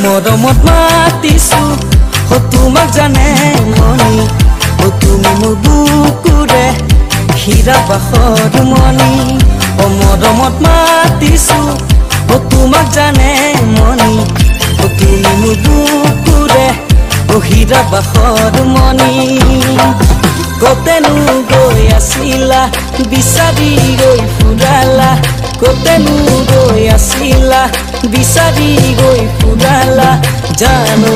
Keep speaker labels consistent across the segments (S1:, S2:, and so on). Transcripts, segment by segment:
S1: মৰমত মাতিছো তোমাক জানে মনি তুমি মোৰ বুকুৰে হীৰা বাখৰ মনি মৰমত মাতিছো তোমাক জানে মনি তুমি মোৰ বুকুৰে হীৰা বাখৰ মনি কতেনো গৈ আছিলা বিচাৰি গৈ ফুৰালা কতেনো গৈ আছিলা বিচাৰি গৈ ফুৰালা জানো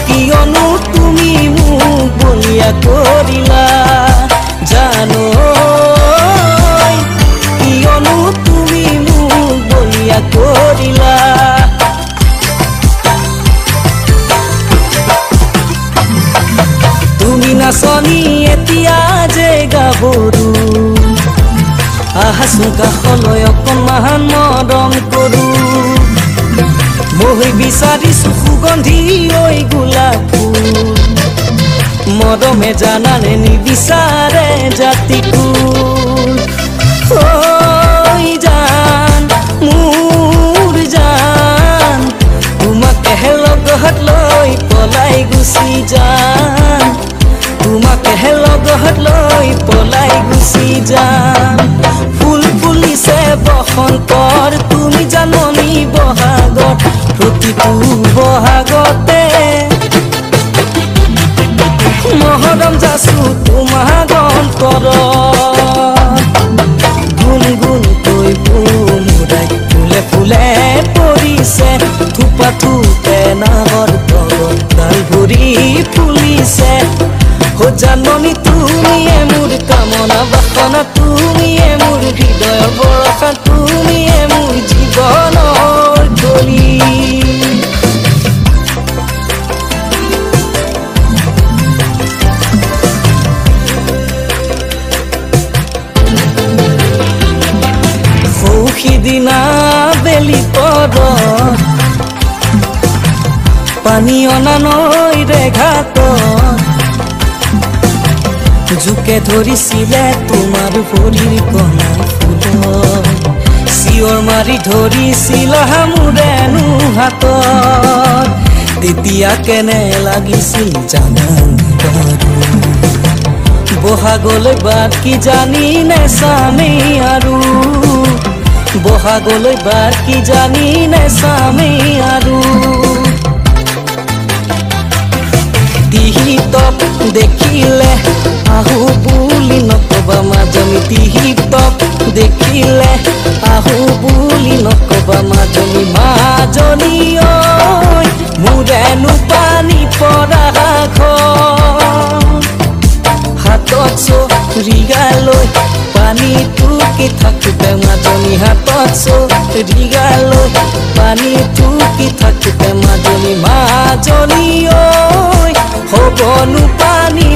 S1: কিয়নো তুমি মোক বলিয়া কৰিলা জানো কিয়নো তুমি মোক বলিয়া কৰিলা তুমি নাচনি এতিয়া যে গাভৰু আহাচোন কাষলৈ অকণমান মৰম কৰো মই বিচাৰিছো সুগন্ধি ঐ গোলাপ ফুল মৰমে জানানে নিবিচাৰে জাতি কুল ঐ জান মোৰ জান তোমাকে লগত লৈ পলাই গুচি যাম তোমাকে লগত লৈ পলাই গুচি যাম ফুল ফুলিছে বসন্তৰ তুমি জাননি বহাগত প্ৰতিটো বহাগতে মহৰম যাচো তোমাৰ অন্তৰত গুণ গুণকৈ মুৰাই ফুলে ফুলে পৰিছে থোপা থোপে নামৰ তলত গাল ভৰি ফুলিছে জাননি তুমিয়ে মোৰ কামনা বাসনা তুমিয়ে মোৰ হৃদয়ৰ বৰষা তুমিয়ে মোৰ জীৱনৰ কলি সিদিনা বেলি পৰত পানী অনা নৈৰে ঘাটত জোকে ধৰিছিলে তোমাৰ ভৰিৰ কণা ফুলত চিঞৰ মাৰি ধৰিছিলা মোৰেনো হাতত তেতিয়া কেনে লাগিছিল জানানে বাৰু বহাগলৈ বাট কি জানি নেচামে আৰু বহাগলৈ বাট কি জানি নেচামে আৰু তিহিতক দেখিলে আহো বুলি নকবা মাজনী তিহিতক দেখিলে আহো বুলি নকবা মাজনী মাজনী ঐ মোৰেনো পানী পৰা হাতত চৰিগালৈ পানী টুকি থাকোতে মাজনী হাতত চৰিগালৈ পানী টুকি থাকোতে মাজনী মাজনী ঐ হ'বনো পানী